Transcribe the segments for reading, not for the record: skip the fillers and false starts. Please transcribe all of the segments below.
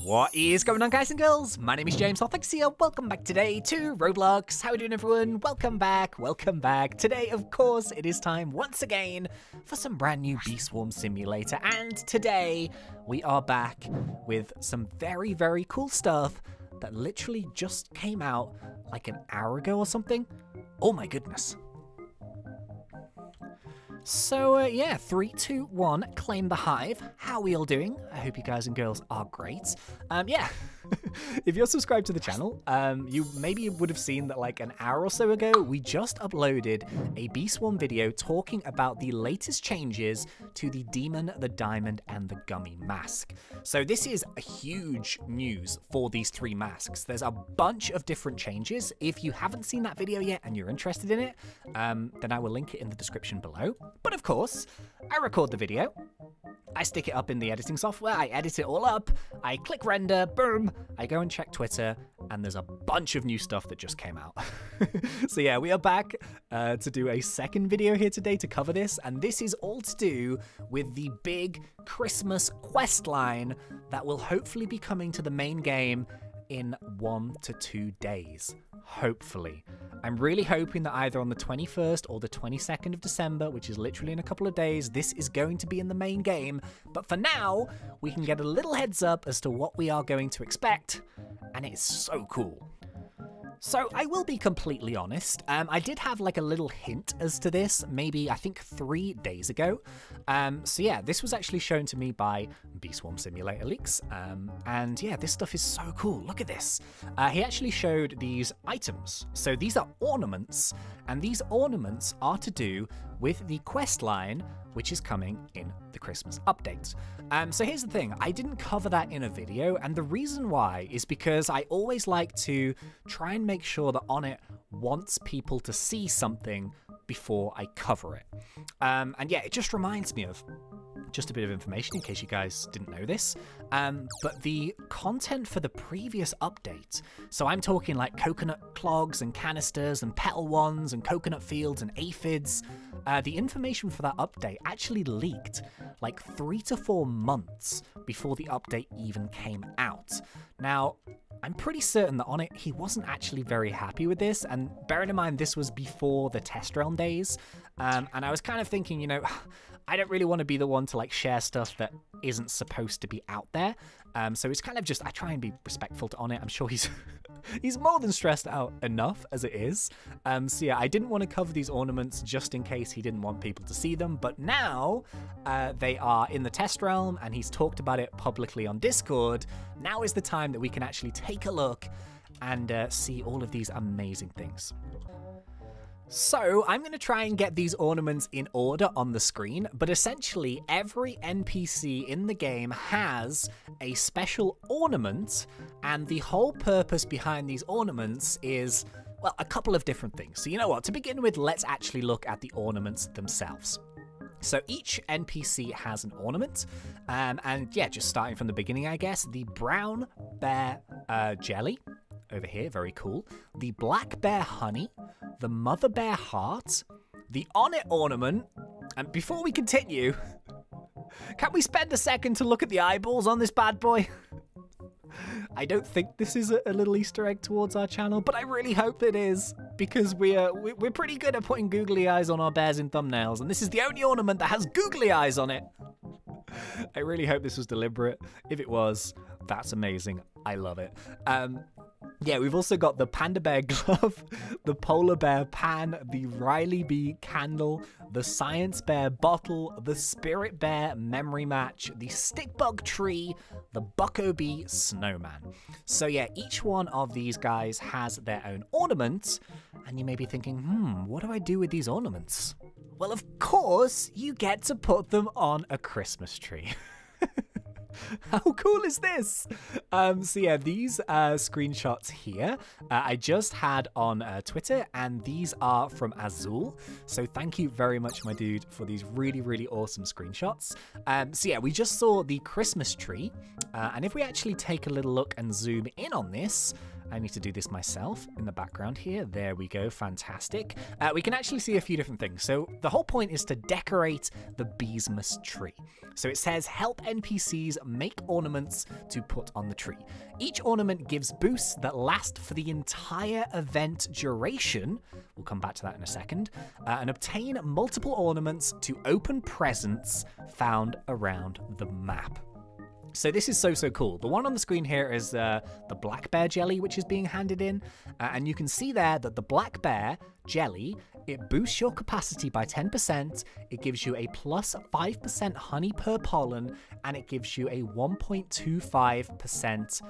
What is going on, guys and girls? My name is James, ThnxCya. Welcome back today to Roblox. How are you doing, everyone? Welcome back, welcome back. Today, of course, it is time once again for some brand new Bee Swarm Simulator. And today, we are back with some very, very cool stuff that literally just came out like an hour ago or something. Oh my goodness. So, yeah, 3, 2, 1, claim the hive. How are we all doing? I hope you guys and girls are great. Yeah, if you're subscribed to the channel, you maybe would have seen that like an hour or so ago, we just uploaded a Bee Swarm video talking about the latest changes to the Demon, the Diamond, and the Gummy mask. So this is a huge news for these three masks. There's a bunch of different changes. If you haven't seen that video yet and you're interested in it, then I will link it in the description below. But of course, I record the video, I stick it up in the editing software, I edit it all up, I click render, boom, I go and check Twitter, and there's a bunch of new stuff that just came out. So yeah, we are back to do a second video here today to cover this, and this is all to do with the big Christmas quest line that will hopefully be coming to the main game in 1 to 2 days. Hopefully. I'm really hoping that either on the 21st or the 22nd of December, which is literally in a couple of days, this is going to be in the main game. But for now, we can get a little heads up as to what we are going to expect, and it's so cool. So I will be completely honest, I did have like a little hint as to this, maybe I think 3 days ago. So yeah, this was actually shown to me by Bee Swarm Simulator Leaks, and yeah, this stuff is so cool. Look at this. He actually showed these items. So these are ornaments, and these ornaments are to do with the quest line, which is coming in the Christmas update. So here's the thing, I didn't cover that in a video, and the reason why is because I always like to try and make sure that On It wants people to see something before I cover it. And yeah, it just reminds me of just a bit of information in case you guys didn't know this, but the content for the previous update, so I'm talking like coconut clogs and canisters and petal wands and coconut fields and aphids, the information for that update actually leaked like 3 to 4 months before the update even came out. Now, I'm pretty certain that On It, he wasn't actually very happy with this, and bearing in mind this was before the test realm days, and I was kind of thinking, you know, I don't really want to be the one to like share stuff that isn't supposed to be out there. So it's kind of just, I try and be respectful to On It. I'm sure he's he's more than stressed out enough as it is. So yeah, I didn't want to cover these ornaments just in case he didn't want people to see them. But now they are in the test realm and he's talked about it publicly on Discord. Now is the time that we can actually take a look and see all of these amazing things. So I'm going to try and get these ornaments in order on the screen, but essentially every NPC in the game has a special ornament, and the whole purpose behind these ornaments is, well, a couple of different things. So you know what, to begin with, let's actually look at the ornaments themselves. So each NPC has an ornament, and yeah, just starting from the beginning, I guess, the brown bear jelly over here, very cool, the black bear honey, the mother bear heart, the On It ornament, and before we continue, can we spend a second to look at the eyeballs on this bad boy? I don't think this is a little Easter egg towards our channel, but I really hope it is, because we're pretty good at putting googly eyes on our bears in thumbnails, and this is the only ornament that has googly eyes on it. I really hope this was deliberate. If it was, that's amazing. I love it. Yeah, we've also got the panda bear glove, the polar bear pan, the Riley bee candle, the science bear bottle, the spirit bear memory match, the stick bug tree, the bucko bee snowman. So yeah, each one of these guys has their own ornament, and you may be thinking, what do I do with these ornaments? Well, of course, you get to put them on a Christmas tree. How cool is this? So yeah, these screenshots here, I just had on Twitter, and these are from Azul. So thank you very much, my dude, for these really, really awesome screenshots. So yeah, we just saw the Christmas tree. And if we actually take a little look and zoom in on this, I need to do this myself in the background here. There we go. Fantastic. We can actually see a few different things. So the whole point is to decorate the Beesmas tree. So it says help NPCs make ornaments to put on the tree. Each ornament gives boosts that last for the entire event duration. We'll come back to that in a second. And obtain multiple ornaments to open presents found around the map. So this is so cool. The one on the screen here is the black bear jelly, which is being handed in. And you can see there that the black bear jelly, it boosts your capacity by 10%. It gives you a plus 5% honey per pollen, and it gives you a 1.25%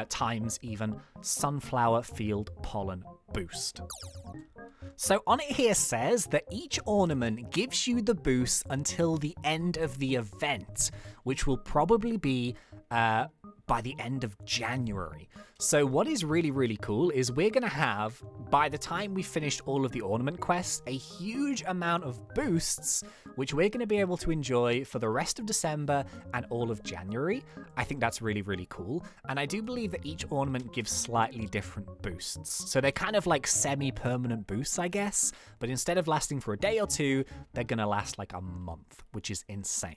times even sunflower field pollen boost. So on it here says that each ornament gives you the boost until the end of the event, which will probably be by the end of January. So what is really cool is we're going to have, by the time we finished all of the ornament quests, a huge amount of boosts, which we're going to be able to enjoy for the rest of December and all of January. I think that's really cool. And I do believe that each ornament gives slightly different boosts. So they're kind of like semi-permanent boosts, I guess. But instead of lasting for a day or two, they're going to last like a month, which is insane.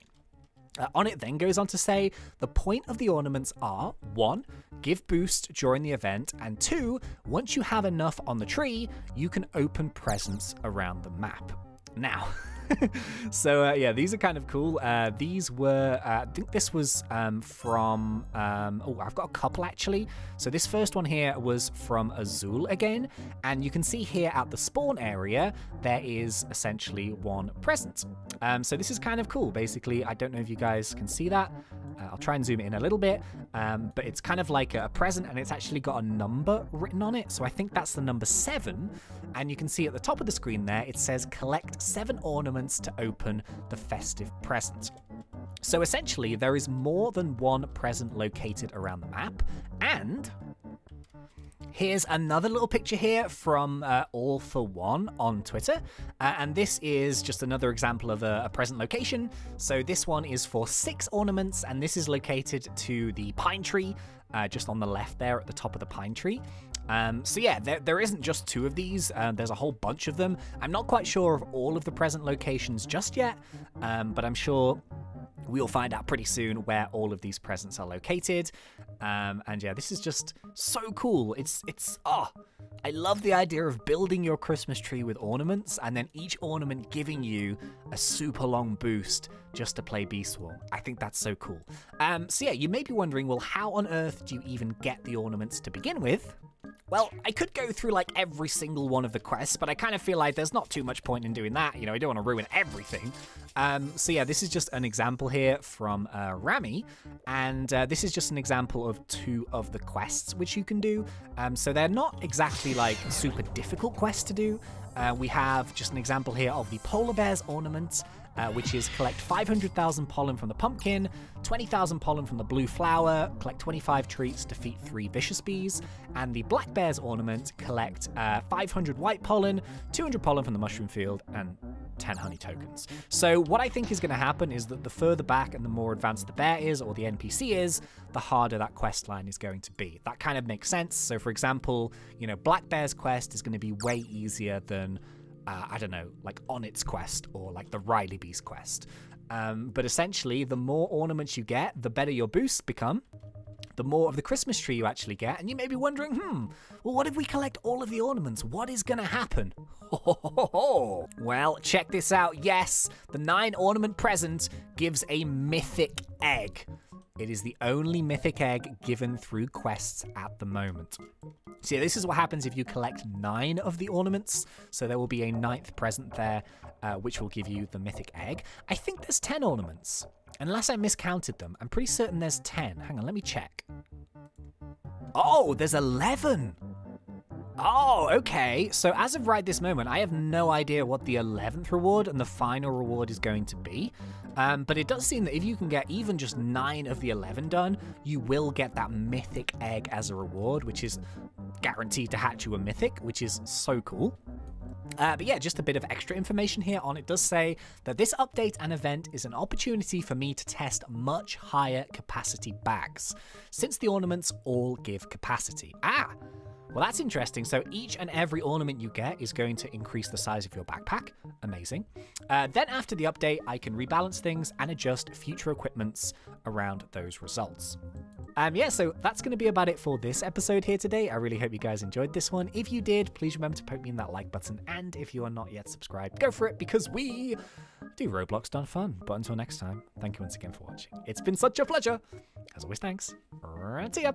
On it then goes on to say, the point of the ornaments are, 1, give boost during the event, and 2, once you have enough on the tree, you can open presents around the map. Now, so yeah, these are kind of cool. These were, I think this was from, oh, I've got a couple actually. So this first one here was from Azul again, and you can see here at the spawn area, there is essentially one present. So this is kind of cool. Basically, I don't know if you guys can see that. I'll try and zoom it in a little bit, but it's kind of like a present, and it's actually got a number written on it. So I think that's the number 7, and you can see at the top of the screen there, it says collect 7 ornaments to open the festive present. So essentially, there is more than one present located around the map, and here's another little picture here from All for One on Twitter, and this is just another example of a present location. So this one is for 6 ornaments, and this is located to the pine tree, just on the left there at the top of the pine tree. So yeah, there isn't just 2 of these, there's a whole bunch of them. I'm not quite sure of all of the present locations just yet, but I'm sure we'll find out pretty soon where all of these presents are located. And yeah, this is just so cool. I love the idea of building your Christmas tree with ornaments, and then each ornament giving you a super long boost just to play Bee Swarm. I think that's so cool. So yeah, you may be wondering, well, how on earth do you even get the ornaments to begin with? Well, I could go through like every single one of the quests, but I kind of feel like there's not too much point in doing that. You know, I don't want to ruin everything. So yeah, this is just an example here from Rami, and this is just an example of 2 of the quests which you can do. So they're not exactly like super difficult quests to do. We have just an example here of the Polar Bear's ornament, which is collect 500,000 pollen from the pumpkin, 20,000 pollen from the blue flower, collect 25 treats, defeat 3 vicious bees, and the Black Bear's ornament, collect 500 white pollen, 200 pollen from the mushroom field, and 10 honey tokens. So what I think is going to happen is that the further back and the more advanced the bear is, or the NPC is, the harder that quest line is going to be. That kind of makes sense. So for example, you know, Black Bear's quest is going to be way easier than I don't know, like Onnit's quest or like the Riley Bee's quest. But essentially, the more ornaments you get, the better your boosts become, the more of the Christmas tree you actually get. And you may be wondering, well, what if we collect all of the ornaments? What is going to happen? Well, check this out. Yes, the 9 ornament present gives a mythic egg. It is the only mythic egg given through quests at the moment. So yeah, this is what happens if you collect 9 of the ornaments. So there will be a 9th present there, which will give you the mythic egg. I think there's 10 ornaments, unless I miscounted them. I'm pretty certain there's 10. Hang on, let me check. Oh, there's 11. Oh, okay. So as of right this moment, I have no idea what the 11th reward and the final reward is going to be. But it does seem that if you can get even just 9 of the 11 done, you will get that mythic egg as a reward, which is guaranteed to hatch you a mythic, which is so cool. But yeah, just a bit of extra information here on it does say that this update and event is an opportunity for me to test much higher capacity bags, since the ornaments all give capacity. Well, that's interesting. So each and every ornament you get is going to increase the size of your backpack. Amazing. Then after the update, I can rebalance things and adjust future equipments around those results. Yeah, so that's going to be about it for this episode here today. I really hope you guys enjoyed this one. If you did, please remember to poke me in that like button. And if you are not yet subscribed, go for it, because we do Roblox done fun. But until next time, thank you once again for watching. It's been such a pleasure. As always, thanks. And see ya.